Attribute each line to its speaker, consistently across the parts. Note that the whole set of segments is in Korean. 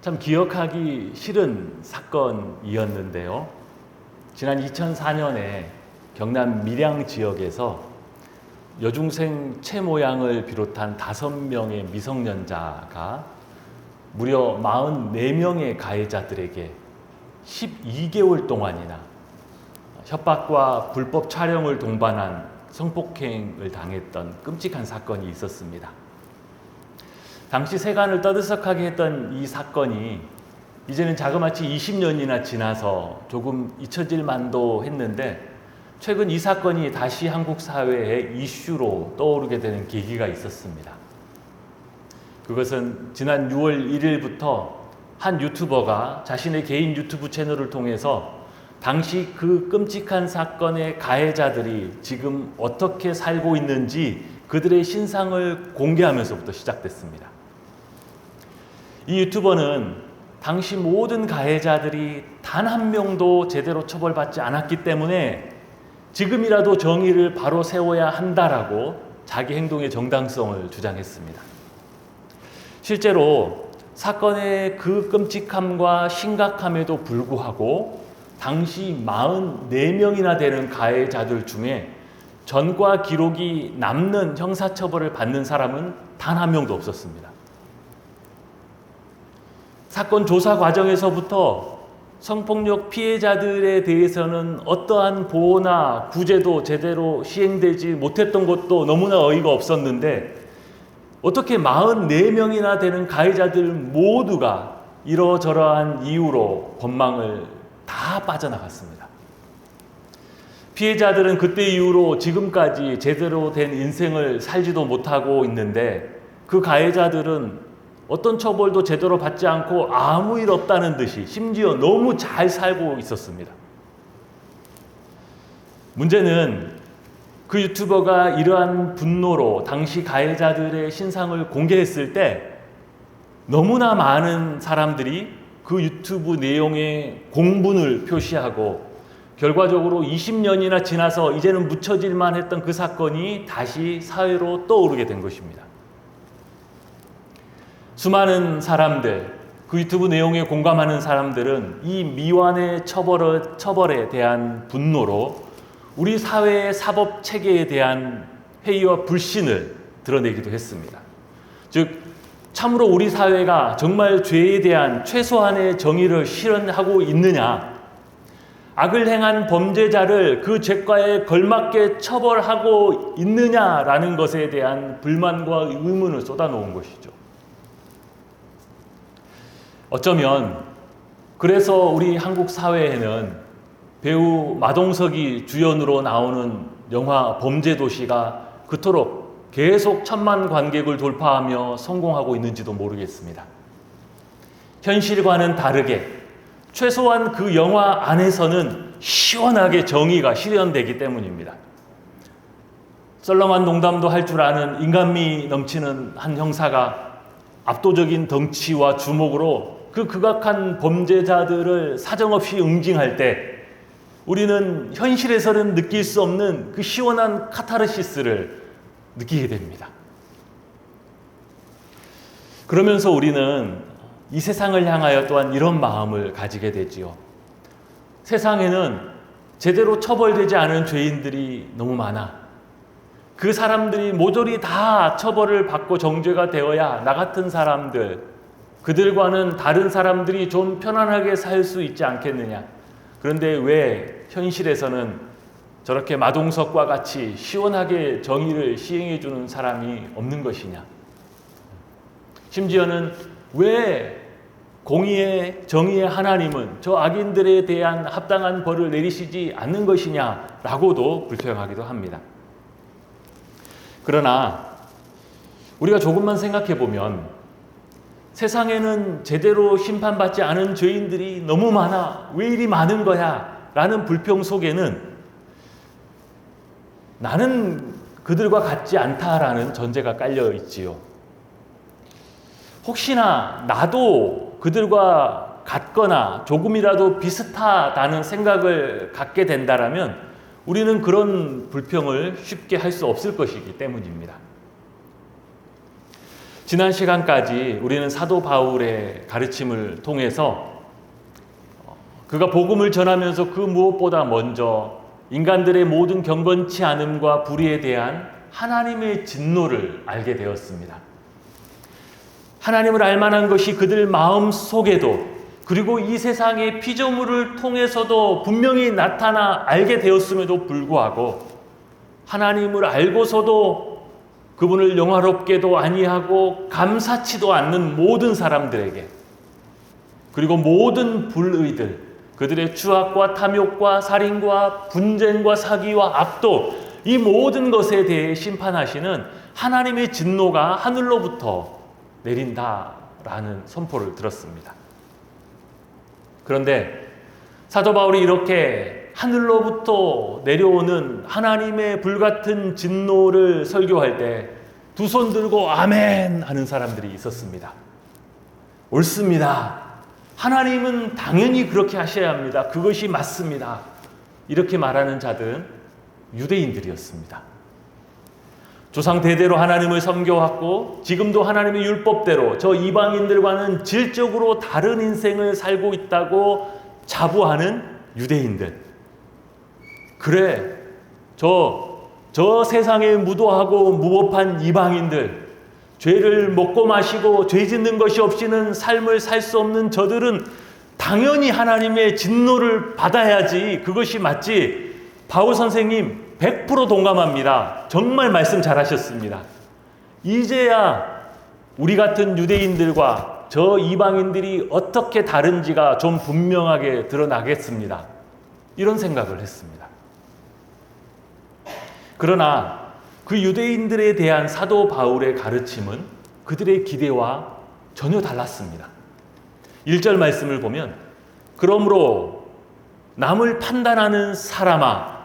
Speaker 1: 참 기억하기 싫은 사건이었는데요. 지난 2004년에 경남 밀양 지역에서 여중생 최 모양을 비롯한 5명의 미성년자가 무려 44명의 가해자들에게 12개월 동안이나 협박과 불법 촬영을 동반한 성폭행을 당했던 끔찍한 사건이 있었습니다. 당시 세간을 떠들썩하게 했던 이 사건이 이제는 자그마치 20년이나 지나서 조금 잊혀질 만도 했는데, 최근 이 사건이 다시 한국 사회의 이슈로 떠오르게 되는 계기가 있었습니다. 그것은 지난 6월 1일부터 한 유튜버가 자신의 개인 유튜브 채널을 통해서 당시 그 끔찍한 사건의 가해자들이 지금 어떻게 살고 있는지 그들의 신상을 공개하면서부터 시작됐습니다. 이 유튜버는 당시 모든 가해자들이 단 한 명도 제대로 처벌받지 않았기 때문에 지금이라도 정의를 바로 세워야 한다라고 자기 행동의 정당성을 주장했습니다. 실제로 사건의 그 끔찍함과 심각함에도 불구하고 당시 44명이나 되는 가해자들 중에 전과 기록이 남는 형사처벌을 받는 사람은 단 한 명도 없었습니다. 사건 조사 과정에서부터 성폭력 피해자들에 대해서는 어떠한 보호나 구제도 제대로 시행되지 못했던 것도 너무나 어이가 없었는데, 어떻게 44명이나 되는 가해자들 모두가 이러저러한 이유로 법망을 다 빠져나갔습니다. 피해자들은 그때 이후로 지금까지 제대로 된 인생을 살지도 못하고 있는데, 그 가해자들은 어떤 처벌도 제대로 받지 않고 아무 일 없다는 듯이 심지어 너무 잘 살고 있었습니다. 문제는 그 유튜버가 이러한 분노로 당시 가해자들의 신상을 공개했을 때 너무나 많은 사람들이 그 유튜브 내용에 공분을 표시하고, 결과적으로 20년이나 지나서 이제는 묻혀질만 했던 그 사건이 다시 사회로 떠오르게 된 것입니다. 수많은 사람들, 그 유튜브 내용에 공감하는 사람들은 이 미완의 처벌에 대한 분노로 우리 사회의 사법 체계에 대한 회의와 불신을 드러내기도 했습니다. 즉, 참으로 우리 사회가 정말 죄에 대한 최소한의 정의를 실현하고 있느냐, 악을 행한 범죄자를 그 죄과에 걸맞게 처벌하고 있느냐라는 것에 대한 불만과 의문을 쏟아놓은 것이죠. 어쩌면 그래서 우리 한국 사회에는 배우 마동석이 주연으로 나오는 영화 범죄도시가 그토록 계속 1,000만 관객을 돌파하며 성공하고 있는지도 모르겠습니다. 현실과는 다르게 최소한 그 영화 안에서는 시원하게 정의가 실현되기 때문입니다. 썰렁한 농담도 할 줄 아는 인간미 넘치는 한 형사가 압도적인 덩치와 주먹으로 그 극악한 범죄자들을 사정없이 응징할 때 우리는 현실에서는 느낄 수 없는 그 시원한 카타르시스를 느끼게 됩니다. 그러면서 우리는 이 세상을 향하여 또한 이런 마음을 가지게 되지요. 세상에는 제대로 처벌되지 않은 죄인들이 너무 많아. 그 사람들이 모조리 다 처벌을 받고 정죄가 되어야 나 같은 사람들, 그들과는 다른 사람들이 좀 편안하게 살 수 있지 않겠느냐. 그런데 왜 현실에서는 저렇게 마동석과 같이 시원하게 정의를 시행해 주는 사람이 없는 것이냐. 심지어는 왜 공의의 정의의 하나님은 저 악인들에 대한 합당한 벌을 내리시지 않는 것이냐라고도 불평하기도 합니다. 그러나 우리가 조금만 생각해 보면 세상에는 제대로 심판받지 않은 죄인들이 너무 많아. 왜 이리 많은 거야? 라는 불평 속에는 나는 그들과 같지 않다라는 전제가 깔려 있지요. 혹시나 나도 그들과 같거나 조금이라도 비슷하다는 생각을 갖게 된다라면 우리는 그런 불평을 쉽게 할 수 없을 것이기 때문입니다. 지난 시간까지 우리는 사도 바울의 가르침을 통해서 그가 복음을 전하면서 그 무엇보다 먼저 인간들의 모든 경건치 않음과 불의에 대한 하나님의 진노를 알게 되었습니다. 하나님을 알만한 것이 그들 마음 속에도, 그리고 이 세상의 피조물을 통해서도 분명히 나타나 알게 되었음에도 불구하고 하나님을 알고서도 그분을 영화롭게도 아니하고 감사치도 않는 모든 사람들에게, 그리고 모든 불의들, 그들의 추악과 탐욕과 살인과 분쟁과 사기와 압도, 이 모든 것에 대해 심판하시는 하나님의 진노가 하늘로부터 내린다라는 선포를 들었습니다. 그런데 사도 바울이 이렇게 하늘로부터 내려오는 하나님의 불같은 진노를 설교할 때 두 손 들고 아멘 하는 사람들이 있었습니다. 옳습니다. 하나님은 당연히 그렇게 하셔야 합니다. 그것이 맞습니다. 이렇게 말하는 자들은 유대인들이었습니다. 조상 대대로 하나님을 섬겨왔고 지금도 하나님의 율법대로 저 이방인들과는 질적으로 다른 인생을 살고 있다고 자부하는 유대인들. 그래, 저 세상에 무도하고 무법한 이방인들, 죄를 먹고 마시고 죄 짓는 것이 없이는 삶을 살 수 없는 저들은 당연히 하나님의 진노를 받아야지, 그것이 맞지. 바울 선생님 100% 동감합니다. 정말 말씀 잘하셨습니다. 이제야 우리 같은 유대인들과 저 이방인들이 어떻게 다른지가 좀 분명하게 드러나겠습니다. 이런 생각을 했습니다. 그러나 그 유대인들에 대한 사도 바울의 가르침은 그들의 기대와 전혀 달랐습니다. 1절 말씀을 보면, 그러므로 남을 판단하는 사람아,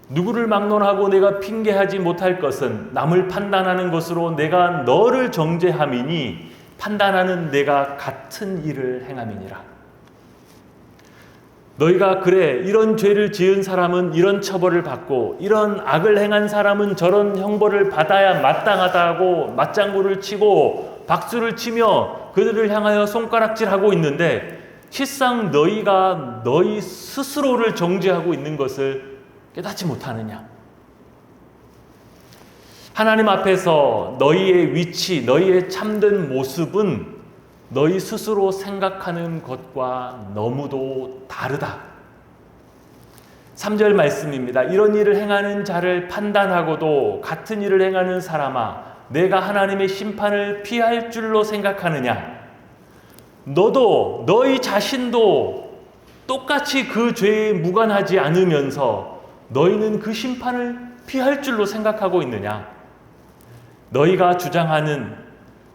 Speaker 1: 누구를 막론하고 내가 핑계하지 못할 것은 남을 판단하는 것으로 내가 너를 정죄함이니 판단하는 내가 같은 일을 행함이니라. 너희가 그래, 이런 죄를 지은 사람은 이런 처벌을 받고 이런 악을 행한 사람은 저런 형벌을 받아야 마땅하다고 맞장구를 치고 박수를 치며 그들을 향하여 손가락질하고 있는데 실상 너희가 너희 스스로를 정죄하고 있는 것을 깨닫지 못하느냐? 하나님 앞에서 너희의 위치, 너희의 참된 모습은 너희 스스로 생각하는 것과 너무도 다르다. 3절 말씀입니다. 이런 일을 행하는 자를 판단하고도 같은 일을 행하는 사람아, 내가 하나님의 심판을 피할 줄로 생각하느냐? 너도 너희 자신도 똑같이 그 죄에 무관하지 않으면서 너희는 그 심판을 피할 줄로 생각하고 있느냐? 너희가 주장하는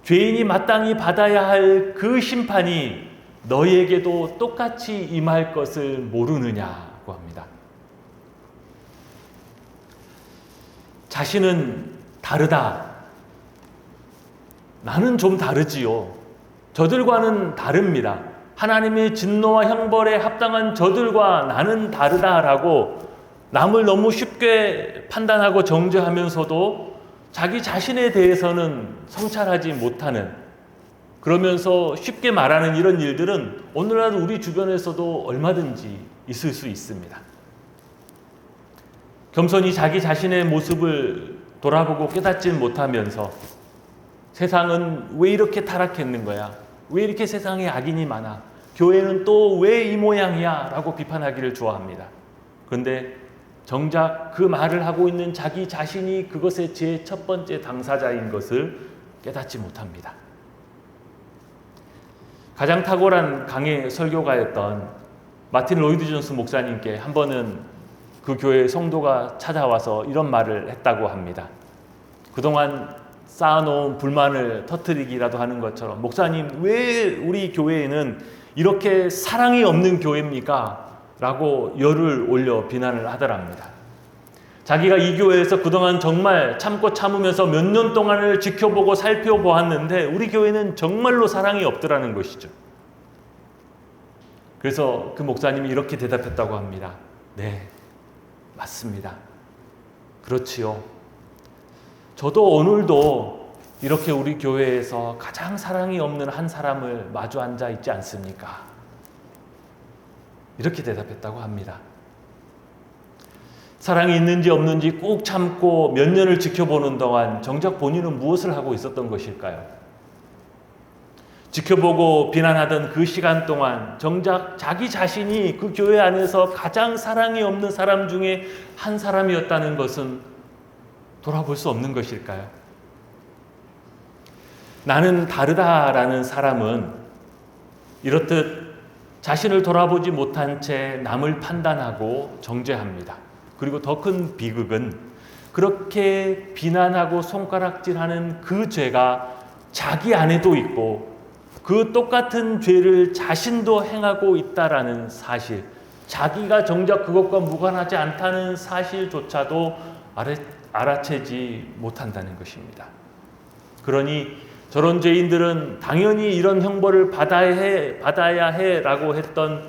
Speaker 1: 죄인이 마땅히 받아야 할 그 심판이 너희에게도 똑같이 임할 것을 모르느냐고 합니다. 자신은 다르다. 나는 좀 다르지요. 저들과는 다릅니다. 하나님의 진노와 형벌에 합당한 저들과 나는 다르다라고 남을 너무 쉽게 판단하고 정죄하면서도 자기 자신에 대해서는 성찰하지 못하는, 그러면서 쉽게 말하는 이런 일들은 오늘날 우리 주변에서도 얼마든지 있을 수 있습니다. 겸손히 자기 자신의 모습을 돌아보고 깨닫지 못하면서 세상은 왜 이렇게 타락했는 거야? 왜 이렇게 세상에 악인이 많아? 교회는 또 왜 이 모양이야? 라고 비판하기를 좋아합니다. 그런데 정작 그 말을 하고 있는 자기 자신이 그것의 제 첫 번째 당사자인 것을 깨닫지 못합니다. 가장 탁월한 강해 설교가였던 마틴 로이드 존스 목사님께 한 번은 그 교회 성도가 찾아와서 이런 말을 했다고 합니다. 그동안 쌓아놓은 불만을 터뜨리기라도 하는 것처럼, 목사님, 왜 우리 교회에는 이렇게 사랑이 없는 교회입니까? 라고 열을 올려 비난을 하더랍니다. 자기가 이 교회에서 그동안 정말 참고 참으면서 몇 년 동안을 지켜보고 살펴보았는데 우리 교회는 정말로 사랑이 없더라는 것이죠. 그래서 그 목사님이 이렇게 대답했다고 합니다. 네, 맞습니다. 그렇지요. 저도 오늘도 이렇게 우리 교회에서 가장 사랑이 없는 한 사람을 마주 앉아 있지 않습니까? 이렇게 대답했다고 합니다. 사랑이 있는지 없는지 꼭 참고 몇 년을 지켜보는 동안 정작 본인은 무엇을 하고 있었던 것일까요? 지켜보고 비난하던 그 시간 동안 정작 자기 자신이 그 교회 안에서 가장 사랑이 없는 사람 중에 한 사람이었다는 것은 돌아볼 수 없는 것일까요? 나는 다르다라는 사람은 이렇듯 자신을 돌아보지 못한 채 남을 판단하고 정죄합니다. 그리고 더 큰 비극은 그렇게 비난하고 손가락질하는 그 죄가 자기 안에도 있고 그 똑같은 죄를 자신도 행하고 있다라는 사실, 자기가 정작 그것과 무관하지 않다는 사실조차도 알아채지 못한다는 것입니다. 그러니 저런 죄인들은 당연히 이런 형벌을 받아야 해라고 했던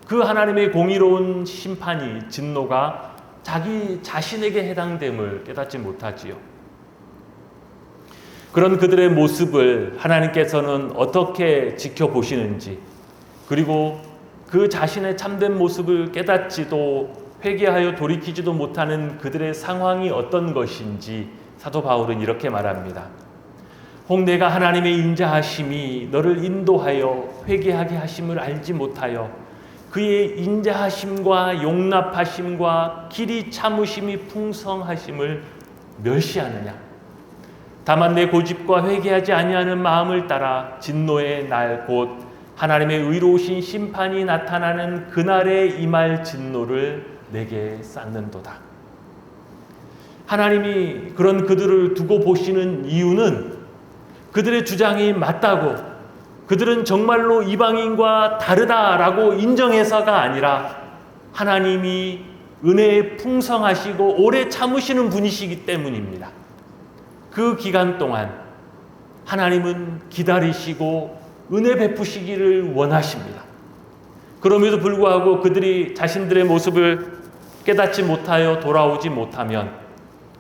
Speaker 1: 그 하나님의 공의로운 심판이, 진노가 자기 자신에게 해당됨을 깨닫지 못하지요. 그런 그들의 모습을 하나님께서는 어떻게 지켜보시는지, 그리고 그 자신의 참된 모습을 깨닫지도 회개하여 돌이키지도 못하는 그들의 상황이 어떤 것인지 사도 바울은 이렇게 말합니다. 혹 내가 하나님의 인자하심이 너를 인도하여 회개하게 하심을 알지 못하여 그의 인자하심과 용납하심과 길이 참으심이 풍성하심을 멸시하느냐. 다만 내 고집과 회개하지 아니하는 마음을 따라 진노의 날 곧 하나님의 의로우신 심판이 나타나는 그날에 임할 진노를 내게 쌓는도다. 하나님이 그런 그들을 두고 보시는 이유는 그들의 주장이 맞다고, 그들은 정말로 이방인과 다르다라고 인정해서가 아니라 하나님이 은혜에 풍성하시고 오래 참으시는 분이시기 때문입니다. 그 기간 동안 하나님은 기다리시고 은혜 베푸시기를 원하십니다. 그럼에도 불구하고 그들이 자신들의 모습을 깨닫지 못하여 돌아오지 못하면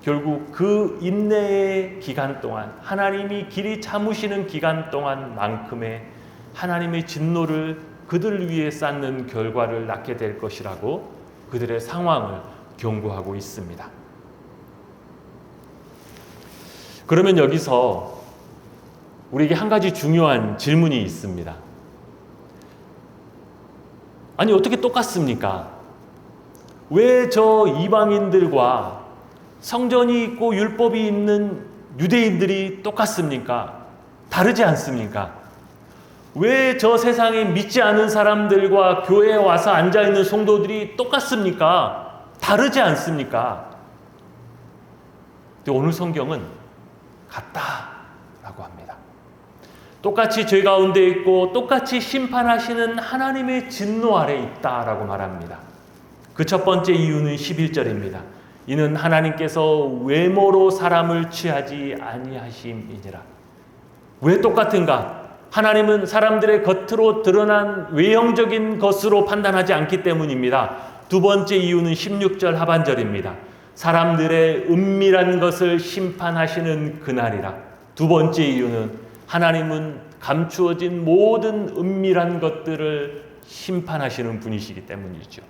Speaker 1: 결국 그 인내의 기간 동안, 하나님이 길이 참으시는 기간 동안만큼의 하나님의 진노를 그들 위에 쌓는 결과를 낳게 될 것이라고 그들의 상황을 경고하고 있습니다. 그러면 여기서 우리에게 한 가지 중요한 질문이 있습니다. 아니, 어떻게 똑같습니까? 왜 저 이방인들과 성전이 있고 율법이 있는 유대인들이 똑같습니까? 다르지 않습니까? 왜 저 세상에 믿지 않은 사람들과 교회에 와서 앉아있는 성도들이 똑같습니까? 다르지 않습니까? 근데 오늘 성경은 같다라고 합니다. 똑같이 죄 가운데 있고 똑같이 심판하시는 하나님의 진노 아래 있다라고 말합니다. 그 첫 번째 이유는 11절입니다. 이는 하나님께서 외모로 사람을 취하지 아니하심이니라. 왜 똑같은가? 하나님은 사람들의 겉으로 드러난 외형적인 것으로 판단하지 않기 때문입니다. 두 번째 이유는 16절 하반절입니다. 사람들의 은밀한 것을 심판하시는 그날이라. 두 번째 이유는 하나님은 감추어진 모든 은밀한 것들을 심판하시는 분이시기 때문이죠.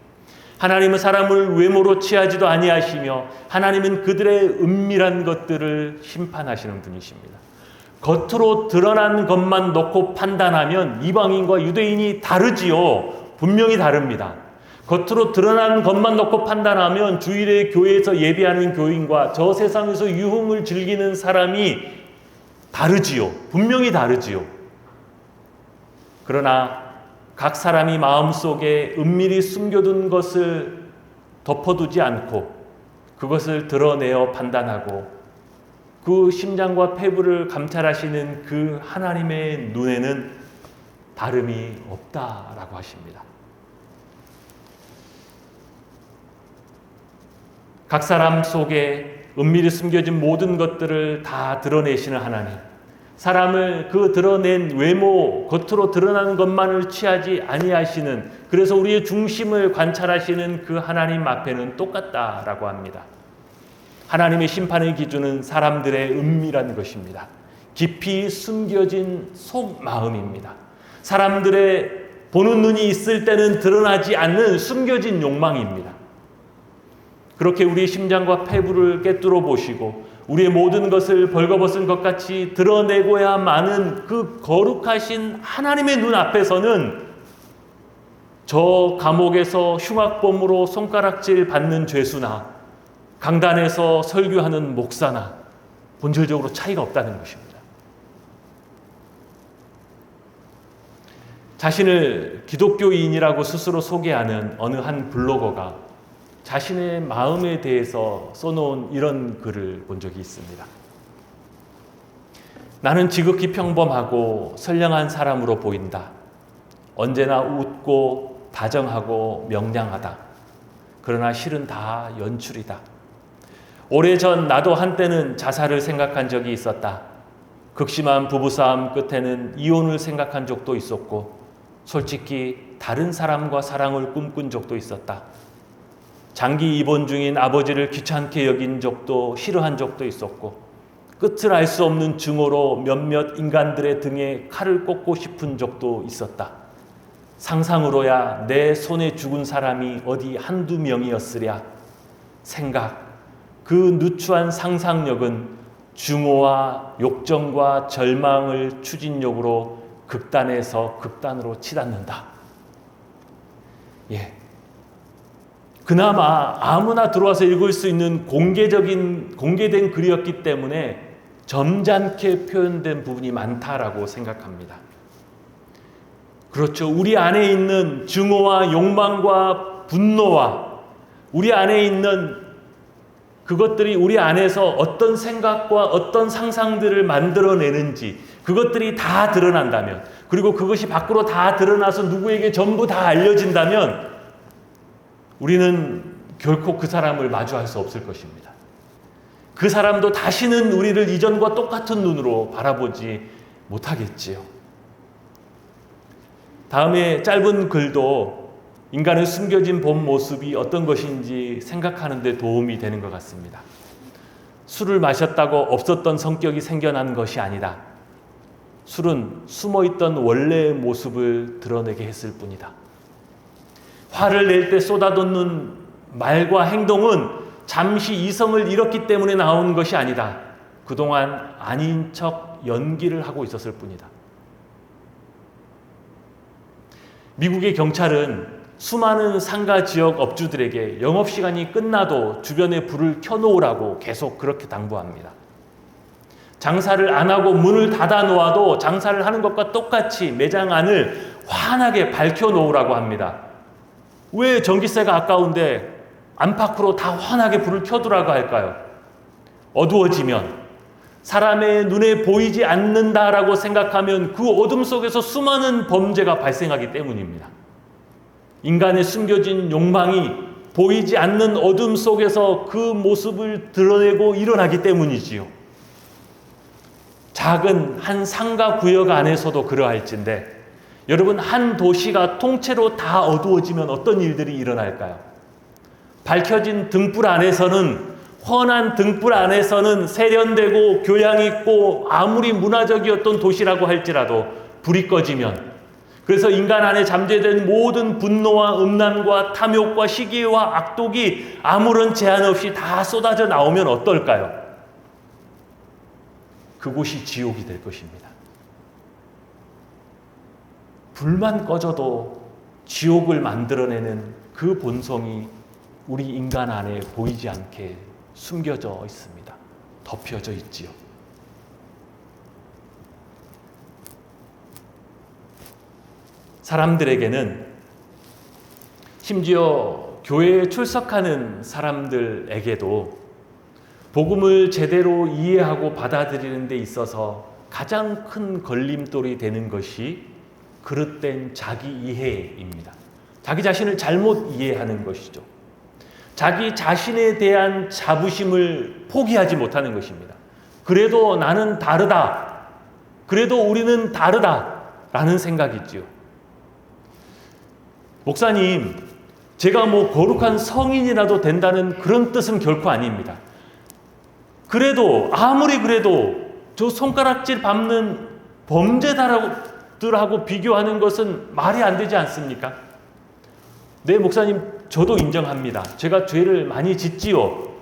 Speaker 1: 하나님은 사람을 외모로 취하지도 아니하시며 하나님은 그들의 은밀한 것들을 심판하시는 분이십니다. 겉으로 드러난 것만 놓고 판단하면 이방인과 유대인이 다르지요. 분명히 다릅니다. 겉으로 드러난 것만 놓고 판단하면 주일에 교회에서 예배하는 교인과 저 세상에서 유흥을 즐기는 사람이 다르지요. 분명히 다르지요. 그러나 각 사람이 마음속에 은밀히 숨겨둔 것을 덮어두지 않고 그것을 드러내어 판단하고 그 심장과 폐부를 감찰하시는 그 하나님의 눈에는 다름이 없다라고 하십니다. 각 사람 속에 은밀히 숨겨진 모든 것들을 다 드러내시는 하나님, 사람을 그 드러낸 외모, 겉으로 드러나는 것만을 취하지 아니하시는, 그래서 우리의 중심을 관찰하시는 그 하나님 앞에는 똑같다라고 합니다. 하나님의 심판의 기준은 사람들의 은밀한 것입니다. 깊이 숨겨진 속마음입니다. 사람들의 보는 눈이 있을 때는 드러나지 않는 숨겨진 욕망입니다. 그렇게 우리의 심장과 폐부를 꿰뚫어 보시고 우리의 모든 것을 벌거벗은 것 같이 드러내고야 마는 그 거룩하신 하나님의 눈 앞에서는 저 감옥에서 흉악범으로 손가락질 받는 죄수나 강단에서 설교하는 목사나 본질적으로 차이가 없다는 것입니다. 자신을 기독교인이라고 스스로 소개하는 어느 한 블로거가 자신의 마음에 대해서 써놓은 이런 글을 본 적이 있습니다. 나는 지극히 평범하고 선량한 사람으로 보인다. 언제나 웃고 다정하고 명량하다. 그러나 실은 다 연출이다. 오래전 나도 한때는 자살을 생각한 적이 있었다. 극심한 부부싸움 끝에는 이혼을 생각한 적도 있었고 솔직히 다른 사람과 사랑을 꿈꾼 적도 있었다. 장기 입원 중인 아버지를 귀찮게 여긴 적도 싫어한 적도 있었고 끝을 알 수 없는 증오로 몇몇 인간들의 등에 칼을 꽂고 싶은 적도 있었다. 상상으로야 내 손에 죽은 사람이 어디 한두 명이었으랴. 생각, 그 누추한 상상력은 증오와 욕정과 절망을 추진력으로 극단에서 극단으로 치닫는다. 그나마 아무나 들어와서 읽을 수 있는 공개된 글이었기 때문에 점잖게 표현된 부분이 많다라고 생각합니다. 그렇죠. 우리 안에 있는 증오와 욕망과 분노와 우리 안에 있는 그것들이 우리 안에서 어떤 생각과 어떤 상상들을 만들어내는지 그것들이 다 드러난다면 그리고 그것이 밖으로 다 드러나서 누구에게 전부 다 알려진다면 우리는 결코 그 사람을 마주할 수 없을 것입니다. 그 사람도 다시는 우리를 이전과 똑같은 눈으로 바라보지 못하겠지요. 다음에 짧은 글도 인간의 숨겨진 본 모습이 어떤 것인지 생각하는 데 도움이 되는 것 같습니다. 술을 마셨다고 없었던 성격이 생겨난 것이 아니다. 술은 숨어있던 원래의 모습을 드러내게 했을 뿐이다. 화를 낼 때 쏟아붓는 말과 행동은 잠시 이성을 잃었기 때문에 나온 것이 아니다. 그동안 아닌 척 연기를 하고 있었을 뿐이다. 미국의 경찰은 수많은 상가 지역 업주들에게 영업시간이 끝나도 주변에 불을 켜놓으라고 계속 그렇게 당부합니다. 장사를 안 하고 문을 닫아 놓아도 장사를 하는 것과 똑같이 매장 안을 환하게 밝혀 놓으라고 합니다. 왜 전기세가 아까운데 안팎으로 다 환하게 불을 켜두라고 할까요? 어두워지면 사람의 눈에 보이지 않는다라고 생각하면 그 어둠 속에서 수많은 범죄가 발생하기 때문입니다. 인간의 숨겨진 욕망이 보이지 않는 어둠 속에서 그 모습을 드러내고 일어나기 때문이지요. 작은 한 상가 구역 안에서도 그러할진데 여러분, 한 도시가 통째로 다 어두워지면 어떤 일들이 일어날까요? 밝혀진 등불 안에서는, 환한 등불 안에서는 세련되고 교양 있고 아무리 문화적이었던 도시라고 할지라도 불이 꺼지면, 그래서 인간 안에 잠재된 모든 분노와 음란과 탐욕과 시기와 악독이 아무런 제한 없이 다 쏟아져 나오면 어떨까요? 그곳이 지옥이 될 것입니다. 불만 꺼져도 지옥을 만들어내는 그 본성이 우리 인간 안에 보이지 않게 숨겨져 있습니다. 덮여져 있지요. 사람들에게는, 심지어 교회에 출석하는 사람들에게도 복음을 제대로 이해하고 받아들이는 데 있어서 가장 큰 걸림돌이 되는 것이 그릇된 자기 이해입니다. 자기 자신을 잘못 이해하는 것이죠. 자기 자신에 대한 자부심을 포기하지 못하는 것입니다. 그래도 나는 다르다. 그래도 우리는 다르다. 라는 생각이지요. 목사님, 제가 거룩한 성인이라도 된다는 그런 뜻은 결코 아닙니다. 그래도, 아무리 그래도 저 손가락질 밟는 범죄자들하고 비교하는 것은 말이 안 되지 않습니까? 네, 목사님, 저도 인정합니다. 제가 죄를 많이 짓지요.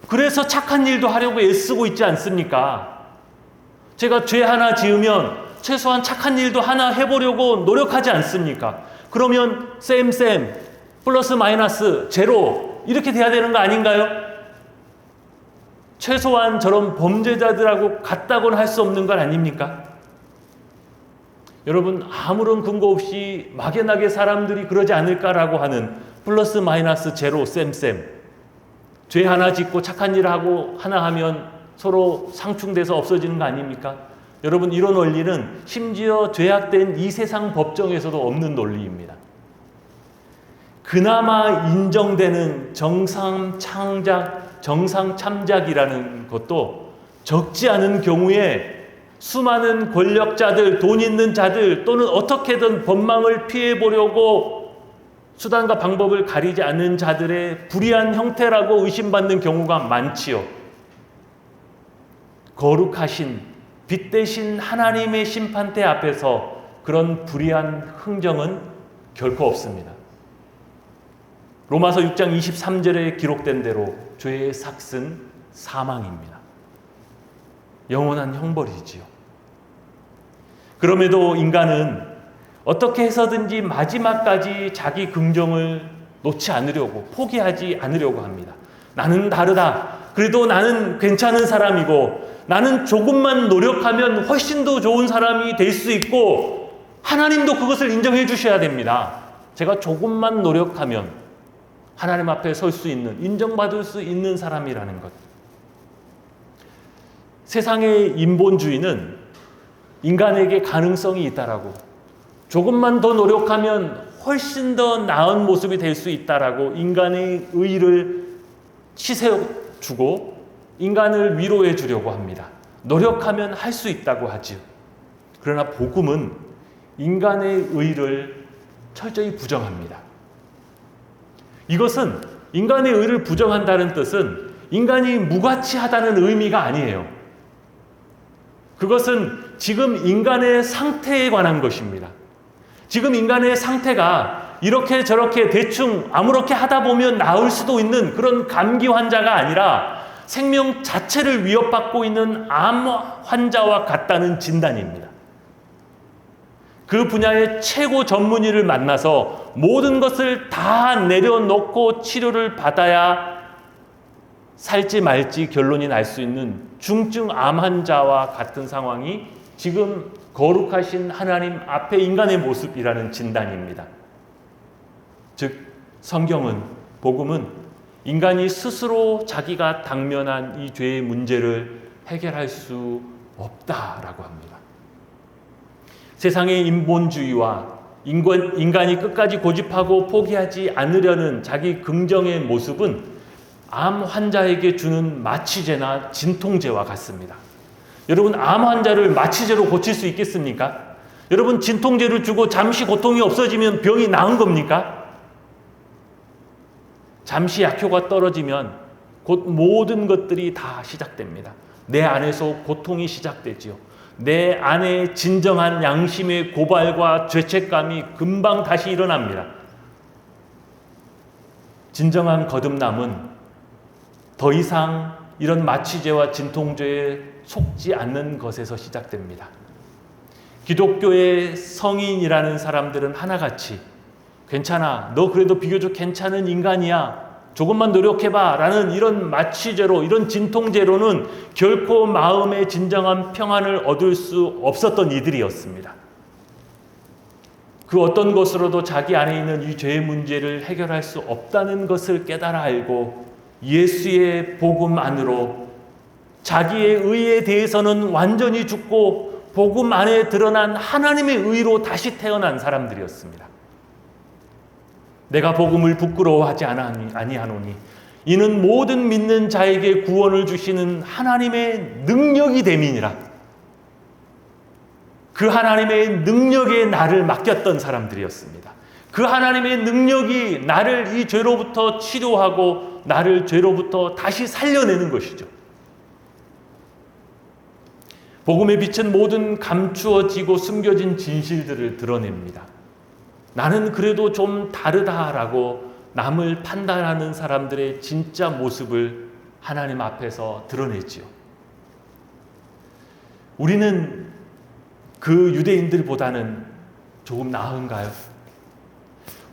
Speaker 1: 그래서 착한 일도 하려고 애쓰고 있지 않습니까? 제가 죄 하나 지으면 최소한 착한 일도 하나 해보려고 노력하지 않습니까? 그러면 쌤 플러스 마이너스 제로 이렇게 돼야 되는 거 아닌가요? 최소한 저런 범죄자들하고 같다고는 할 수 없는 건 아닙니까? 여러분, 아무런 근거 없이 막연하게 사람들이 그러지 않을까라고 하는 플러스 마이너스 제로 쌤 죄 하나 짓고 착한 일 하고 하나 하면 서로 상충돼서 없어지는 거 아닙니까? 여러분, 이런 원리는 심지어 죄악된 이 세상 법정에서도 없는 논리입니다. 그나마 인정되는 정상 참작이라는 것도 적지 않은 경우에 수많은 권력자들, 돈 있는 자들 또는 어떻게든 법망을 피해보려고 수단과 방법을 가리지 않는 자들의 불의한 형태라고 의심받는 경우가 많지요. 거룩하신 빛 대신 하나님의 심판대 앞에서 그런 불의한 흥정은 결코 없습니다. 로마서 6장 23절에 기록된 대로 죄의 삭은 사망입니다. 영원한 형벌이지요. 그럼에도 인간은 어떻게 해서든지 마지막까지 자기 긍정을 놓지 않으려고, 포기하지 않으려고 합니다. 나는 다르다. 그래도 나는 괜찮은 사람이고, 나는 조금만 노력하면 훨씬 더 좋은 사람이 될 수 있고, 하나님도 그것을 인정해 주셔야 됩니다. 제가 조금만 노력하면 하나님 앞에 설 수 있는, 인정받을 수 있는 사람이라는 것. 세상의 인본주의는 인간에게 가능성이 있다라고, 조금만 더 노력하면 훨씬 더 나은 모습이 될 수 있다라고 인간의 의의를 치세워주고 인간을 위로해 주려고 합니다. 노력하면 할 수 있다고 하지요. 그러나 복음은 인간의 의의를 철저히 부정합니다. 이것은 인간의 의의를 부정한다는 뜻은 인간이 무가치하다는 의미가 아니에요. 그것은 지금 인간의 상태에 관한 것입니다. 지금 인간의 상태가 이렇게 저렇게 대충 아무렇게 하다 보면 나을 수도 있는 그런 감기 환자가 아니라 생명 자체를 위협받고 있는 암 환자와 같다는 진단입니다. 그 분야의 최고 전문의를 만나서 모든 것을 다 내려놓고 치료를 받아야 살지 말지 결론이 날 수 있는 중증 암 환자와 같은 상황이 지금 거룩하신 하나님 앞에 인간의 모습이라는 진단입니다. 즉 성경은, 복음은 인간이 스스로 자기가 당면한 이 죄의 문제를 해결할 수 없다라고 합니다. 세상의 인본주의와 인간이 끝까지 고집하고 포기하지 않으려는 자기 긍정의 모습은 암 환자에게 주는 마취제나 진통제와 같습니다. 여러분, 암 환자를 마취제로 고칠 수 있겠습니까? 여러분, 진통제를 주고 잠시 고통이 없어지면 병이 나은 겁니까? 잠시 약효가 떨어지면 곧 모든 것들이 다 시작됩니다. 내 안에서 고통이 시작되지요. 내 안에 진정한 양심의 고발과 죄책감이 금방 다시 일어납니다. 진정한 거듭남은 더 이상 이런 마취제와 진통제에 속지 않는 것에서 시작됩니다. 기독교의 성인이라는 사람들은 하나같이 괜찮아, 너 그래도 비교적 괜찮은 인간이야, 조금만 노력해봐 라는 이런 마취제로, 이런 진통제로는 결코 마음의 진정한 평안을 얻을 수 없었던 이들이었습니다. 그 어떤 것으로도 자기 안에 있는 이 죄의 문제를 해결할 수 없다는 것을 깨달아 알고 예수의 복음 안으로 자기의 의에 대해서는 완전히 죽고 복음 안에 드러난 하나님의 의로 다시 태어난 사람들이었습니다. 내가 복음을 부끄러워하지 아니하노니 이는 모든 믿는 자에게 구원을 주시는 하나님의 능력이 됨이니라. 그 하나님의 능력에 나를 맡겼던 사람들이었습니다. 그 하나님의 능력이 나를 이 죄로부터 치료하고 나를 죄로부터 다시 살려내는 것이죠. 복음의 빛은 모든 감추어지고 숨겨진 진실들을 드러냅니다. 나는 그래도 좀 다르다라고 남을 판단하는 사람들의 진짜 모습을 하나님 앞에서 드러내지요. 우리는 그 유대인들보다는 조금 나은가요?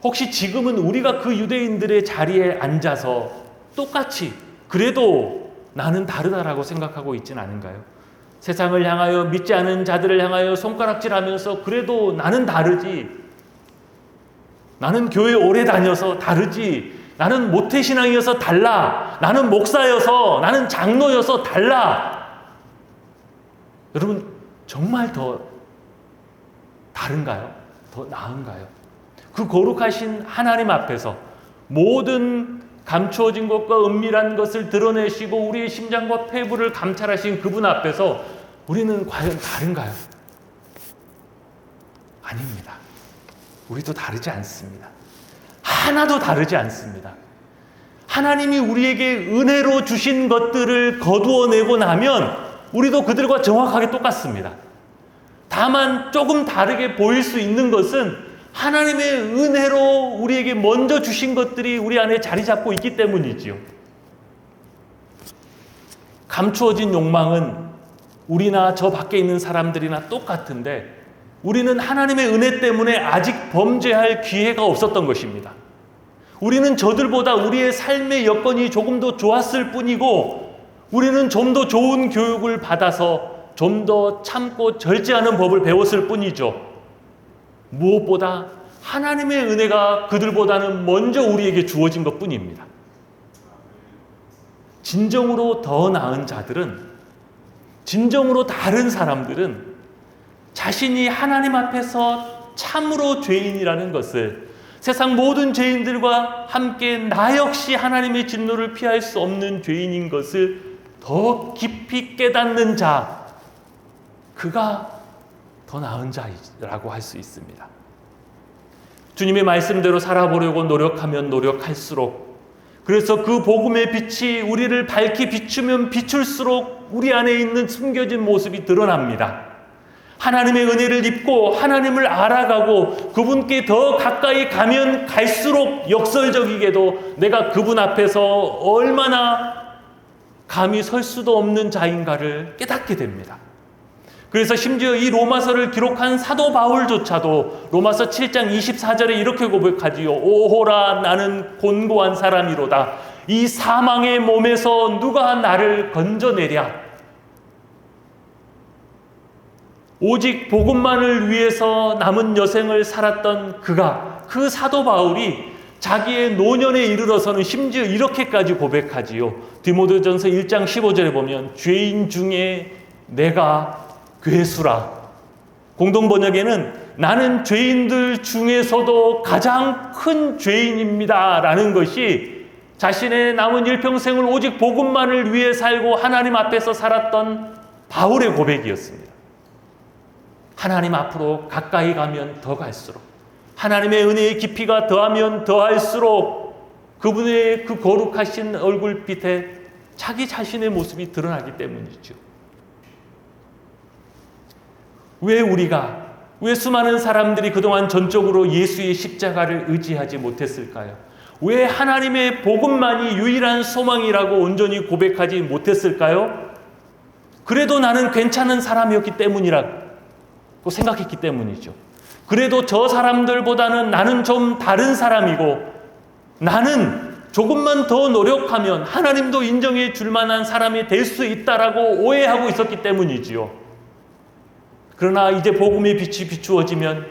Speaker 1: 혹시 지금은 우리가 그 유대인들의 자리에 앉아서 똑같이 그래도 나는 다르다라고 생각하고 있지는 않은가요? 세상을 향하여, 믿지 않은 자들을 향하여 손가락질하면서 그래도 나는 다르지, 나는 교회 오래 다녀서 다르지, 나는 모태신앙이어서 달라, 나는 목사여서, 나는 장로여서 달라. 여러분, 정말 더 다른가요? 더 나은가요? 그 거룩하신 하나님 앞에서 모든 감추어진 것과 은밀한 것을 드러내시고 우리의 심장과 폐부를 감찰하신 그분 앞에서 우리는 과연 다른가요? 아닙니다. 우리도 다르지 않습니다. 하나도 다르지 않습니다. 하나님이 우리에게 은혜로 주신 것들을 거두어내고 나면 우리도 그들과 정확하게 똑같습니다. 다만 조금 다르게 보일 수 있는 것은 하나님의 은혜로 우리에게 먼저 주신 것들이 우리 안에 자리 잡고 있기 때문이지요. 감추어진 욕망은 우리나 저 밖에 있는 사람들이나 똑같은데 우리는 하나님의 은혜 때문에 아직 범죄할 기회가 없었던 것입니다. 우리는 저들보다 우리의 삶의 여건이 조금 더 좋았을 뿐이고 우리는 좀 더 좋은 교육을 받아서 좀 더 참고 절제하는 법을 배웠을 뿐이죠. 무엇보다 하나님의 은혜가 그들보다는 먼저 우리에게 주어진 것 뿐입니다. 진정으로 더 나은 자들은, 진정으로 다른 사람들은 자신이 하나님 앞에서 참으로 죄인이라는 것을 세상 모든 죄인들과 함께 나 역시 하나님의 진노를 피할 수 없는 죄인인 것을 더 깊이 깨닫는 자, 그가 더 나은 자라고 할 수 있습니다. 주님의 말씀대로 살아보려고 노력하면 노력할수록, 그래서 그 복음의 빛이 우리를 밝히 비추면 비출수록 우리 안에 있는 숨겨진 모습이 드러납니다. 하나님의 은혜를 입고 하나님을 알아가고 그분께 더 가까이 가면 갈수록 역설적이게도 내가 그분 앞에서 얼마나 감히 설 수도 없는 자인가를 깨닫게 됩니다. 그래서 심지어 이 로마서를 기록한 사도 바울조차도 로마서 7장 24절에 이렇게 고백하지요. 오호라, 나는 곤고한 사람이로다. 이 사망의 몸에서 누가 나를 건져내랴. 오직 복음만을 위해서 남은 여생을 살았던 그가, 그 사도 바울이 자기의 노년에 이르러서는 심지어 이렇게까지 고백하지요. 디모데전서 1장 15절에 보면 죄인 중에 내가 괴수라. 공동번역에는 나는 죄인들 중에서도 가장 큰 죄인입니다 라는 것이 자신의 남은 일평생을 오직 복음만을 위해 살고 하나님 앞에서 살았던 바울의 고백이었습니다. 하나님 앞으로 가까이 가면 더 갈수록, 하나님의 은혜의 깊이가 더하면 더할수록 그분의 그 거룩하신 얼굴빛에 자기 자신의 모습이 드러나기 때문이죠. 왜 수많은 사람들이 그동안 전적으로 예수의 십자가를 의지하지 못했을까요? 왜 하나님의 복음만이 유일한 소망이라고 온전히 고백하지 못했을까요? 그래도 나는 괜찮은 사람이었기 때문이라고 생각했기 때문이죠. 그래도 저 사람들보다는 나는 좀 다른 사람이고 나는 조금만 더 노력하면 하나님도 인정해 줄 만한 사람이 될 수 있다라고 오해하고 있었기 때문이지요. 그러나 이제 복음의 빛이 비추어지면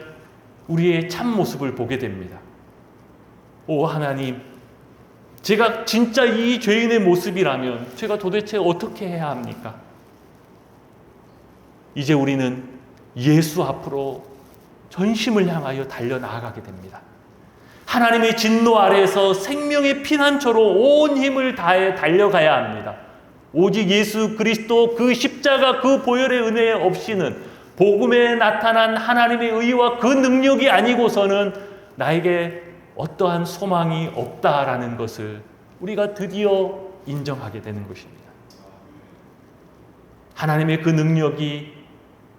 Speaker 1: 우리의 참모습을 보게 됩니다. 오 하나님, 제가 진짜 이 죄인의 모습이라면 제가 도대체 어떻게 해야 합니까? 이제 우리는 예수 앞으로 전심을 향하여 달려나가게 됩니다. 하나님의 진노 아래에서 생명의 피난처로 온 힘을 다해 달려가야 합니다. 오직 예수 그리스도 그 십자가 그 보혈의 은혜 없이는, 복음에 나타난 하나님의 의와 그 능력이 아니고서는 나에게 어떠한 소망이 없다라는 것을 우리가 드디어 인정하게 되는 것입니다. 하나님의 그 능력이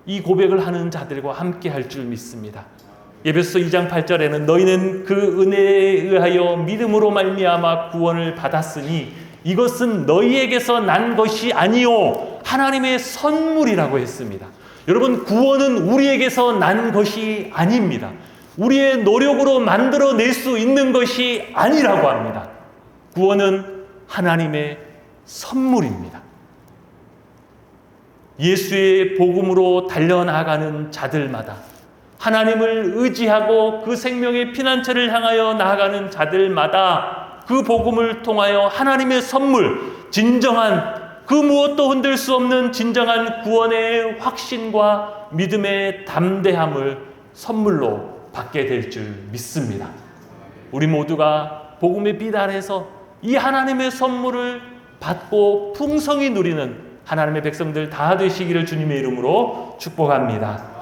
Speaker 1: 이 고백을 하는 자들과 함께 할 줄 믿습니다. 에베소서 2장 8절에는 너희는 그 은혜에 의하여 믿음으로 말미암아 구원을 받았으니 이것은 너희에게서 난 것이 아니요 하나님의 선물이라고 했습니다. 여러분, 구원은 우리에게서 난 것이 아닙니다. 우리의 노력으로 만들어낼 수 있는 것이 아니라고 합니다. 구원은 하나님의 선물입니다. 예수의 복음으로 달려나가는 자들마다, 하나님을 의지하고 그 생명의 피난처를 향하여 나아가는 자들마다 그 복음을 통하여 하나님의 선물, 진정한 그 무엇도 흔들 수 없는 진정한 구원의 확신과 믿음의 담대함을 선물로 받게 될 줄 믿습니다. 우리 모두가 복음의 빛 아래서 이 하나님의 선물을 받고 풍성히 누리는 하나님의 백성들 다 되시기를 주님의 이름으로 축복합니다.